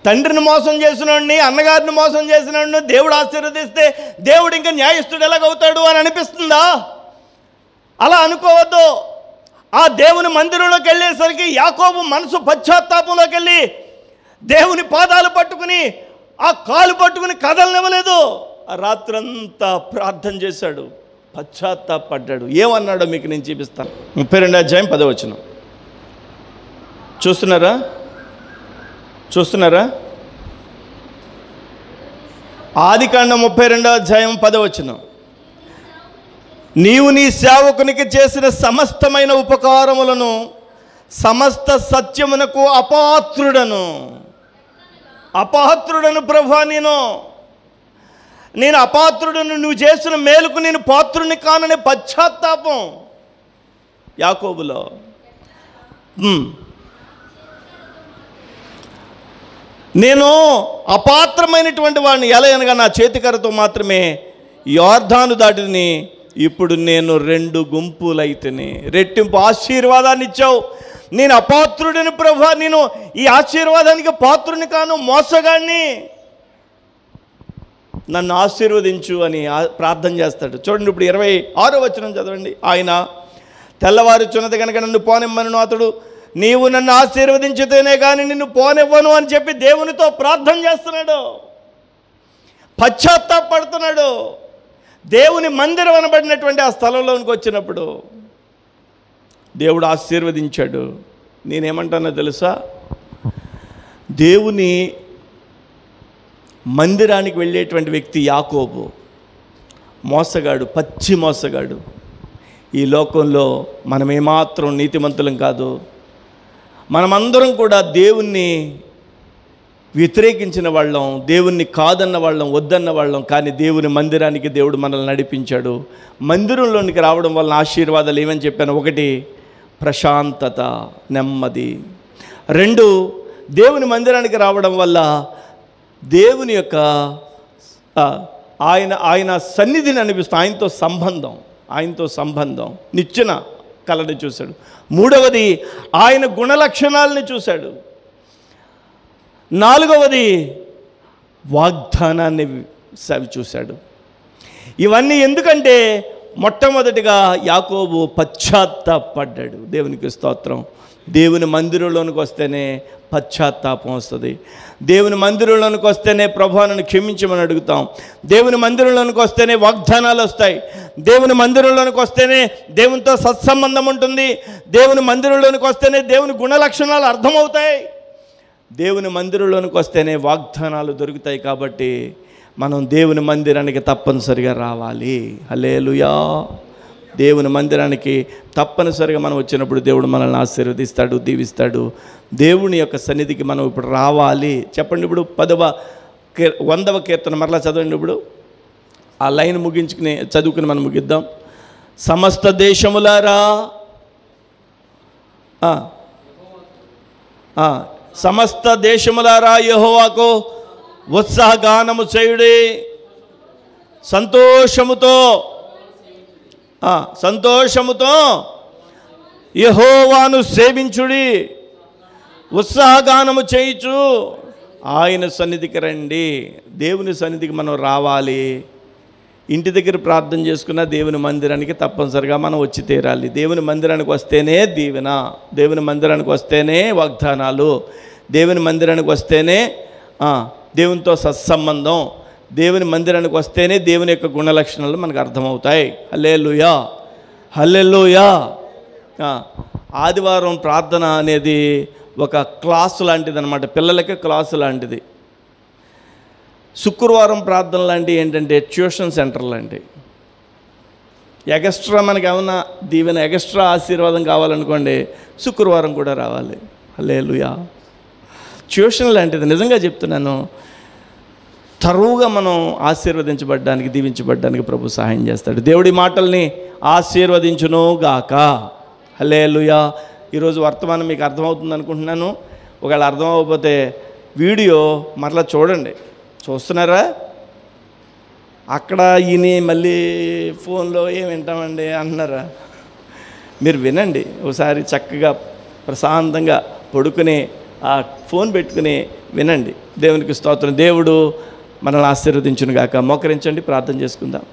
తండ్రిని మోసం చేసినోడిని, అన్నగారిని మోసం చేసినోడిని దేవుడు ఆశీర్వదిస్తే దేవుడు ఇంకా న్యాయస్తుడు ఎలాగవుతాడు అని అనిపిస్తుందా? అలా అనుకోవద్దు. ఆ దేవుని మందిరంలోకి వెళ్ళేసరికి యాకోబు మనసు పశ్చాత్తాపంలోకి వెళ్ళి దేవుని పాదాలు పట్టుకుని, ఆ కాలు పట్టుకుని కదలనివ్వలేదు. ఆ రాత్రంతా ప్రార్థన చేశాడు, పశ్చాత్తాపడ్డాడు. ఏమన్నాడో మీకు నేను చూపిస్తాను. 32వ అధ్యాయం 10వ వచనం చూస్తున్నారా? ఆదికాండం 32వ అధ్యాయం 10వ వచనం. నీవు నీ సేవకునికి చేసిన సమస్తమైన ఉపకారములను, సమస్త సత్యమునకు అపాత్రుడను ప్రభువా, నేను అపాత్రుడను, నువ్వు చేసిన మేలుకు నేను పాత్రుని కాననే పశ్చాత్తాపం యాకోబులో. నేను అపాత్రమైనటువంటి వాడిని, ఎలా అనగా నా చేతికరతో మాత్రమే యోర్దాను దాటిని, ఇప్పుడు నేను 2 గుంపులైతేనే. రెట్టింపు ఆశీర్వాదాన్ని ఇచ్చావు. నేను అపాత్రుడిని ప్రభువా, నేను ఈ ఆశీర్వాదానికి పాత్రుని కాను, మోసగాడిని, నన్ను ఆశీర్వదించు అని ప్రార్థన చేస్తాడు. చూడండి ఇప్పుడు 26వ వచనం చదవండి. ఆయన తెల్లవారుచున్నది కనుక నన్ను పోనిమ్మను అతడు, నీవు నన్ను ఆశీర్వదించితేనే కానీ నిన్ను పోనివ్వను అని చెప్పి దేవునితో ప్రార్థన చేస్తున్నాడు, పశ్చాత్తాపడుతున్నాడు. దేవుని మందిరం అనబడినటువంటి ఆ స్థలంలోనికి వచ్చినప్పుడు దేవుడు ఆశీర్వదించాడు. నేనేమంటానో తెలుసా, దేవుని మందిరానికి వెళ్ళేటువంటి వ్యక్తి యాకోబు మోసగాడు, పచ్చి మోసగాడు. ఈ లోకంలో మనం ఏమాత్రం నీతిమంతులం కాదు. మనమందరం కూడా దేవుణ్ణి వ్యతిరేకించిన వాళ్ళం, దేవుణ్ణి కాదన్న వాళ్ళం, వద్దన్న వాళ్ళం. కానీ దేవుని మందిరానికి దేవుడు మనల్ని నడిపించాడు. మందిరంలోనికి రావడం వల్ల ఆశీర్వాదాలు ఏమని చెప్పాను? 1, ప్రశాంతత, నెమ్మది. 2, దేవుని మందిరానికి రావడం వల్ల దేవుని యొక్క ఆయన సన్నిధిని అనిపిస్తుంది, ఆయనతో సంబంధం నిచ్చెన కళని చూశాడు. 3వది ఆయన గుణలక్షణాలని చూశాడు. 4వది వాగ్దానాన్ని చూశాడు. ఇవన్నీ ఎందుకంటే మొట్టమొదటిగా యాకోబు పశ్చాత్తాపడ్డాడు. దేవునికి స్తోత్రం. దేవుని మందిరంలోనికి వస్తేనే పశ్చాత్తాపం వస్తుంది. దేవుని మందిరంలోనికి వస్తేనే ప్రభువా నన్ను క్షమించమని అడుగుతాం. దేవుని మందిరంలోనికి వస్తేనే వాగ్దానాలు వస్తాయి. దేవుని మందిరంలోనికి వస్తేనే దేవునితో సత్సంబంధం ఉంటుంది. దేవుని మందిరంలోనికి వస్తేనే దేవుని గుణలక్షణాలు అర్థమవుతాయి. దేవుని మందిరంలోనికి వస్తేనే వాగ్దానాలు దొరుకుతాయి. కాబట్టి మనం దేవుని మందిరానికి తప్పనిసరిగా రావాలి. హల్లెలూయా. దేవుని మందిరానికి తప్పనిసరిగా మనం వచ్చినప్పుడు దేవుడు మనల్ని ఆశీర్వదిస్తాడు, దీవిస్తాడు. దేవుని యొక్క సన్నిధికి మనం ఇప్పుడు రావాలి. చెప్పండి. ఇప్పుడు 100వ కీర్తన మరలా చదవండి. ఇప్పుడు ఆ లైన్ చదువుకుని మనం ముగిద్దాం. సమస్త దేశములారా, సమస్త దేశములారా యెహోవాకు ఉత్సాహగానము చేయుడి, సంతోషముతో యెహోవాను సేవించుడి, ఉత్సాహగానము చేయుచు ఆయన సన్నిధికి రండి. దేవుని సన్నిధికి మనం రావాలి. ఇంటి దగ్గర ప్రార్థన చేసుకున్న దేవుని మందిరానికి తప్పనిసరిగా మనం వచ్చి తీరాలి. దేవుని మందిరానికి వస్తేనే దీవెన, దేవుని మందిరానికి వస్తేనే వాగ్దానాలు, దేవుని మందిరానికి వస్తేనే దేవునితో సత్సంబంధం, దేవుని మందిరానికి వస్తేనే దేవుని యొక్క గుణలక్షణాలు మనకు అర్థమవుతాయి. హల్లెలూయా, హల్లెలూయా. ఆదివారం ప్రార్థన అనేది ఒక క్లాసు లాంటిది అన్నమాట, పిల్లలకి క్లాసు లాంటిది. శుక్రవారం ప్రార్థన లాంటివి ఏంటంటే ట్యూషన్ సెంటర్ లాంటివి. ఎగస్ట్రా మనకి ఏమన్నా దీవెన, ఎగస్ట్రా ఆశీర్వాదం కావాలనుకోండి, శుక్రవారం కూడా రావాలి. హల్లెలూయా. ట్యూషన్ లాంటిది. నిజంగా చెప్తున్నాను, తరువుగా మనం ఆశీర్వదించబడ్డానికి, దీవించబడ్డానికి ప్రభు సహాయం చేస్తాడు. దేవుడి మాటల్ని ఆశీర్వదించును గాక. హల్లెలూయా. ఈరోజు వర్తమానం మీకు అర్థమవుతుంది అనుకుంటున్నాను. ఒకవేళ అర్థం అవ్వకపోతే వీడియో మరలా చూడండి. చూస్తున్నారా? అక్కడ ఈయన మళ్ళీ ఫోన్లో ఏం వింటామండి అంటున్నారా? మీరు వినండి ఒకసారి, చక్కగా ప్రశాంతంగా పడుకుని ఆ ఫోన్ పెట్టుకుని వినండి. దేవునికి స్తోత్రం. దేవుడు మనల్ని ఆశీర్వదించును గాక. మోకరించండి, ప్రార్థన చేసుకుందాం.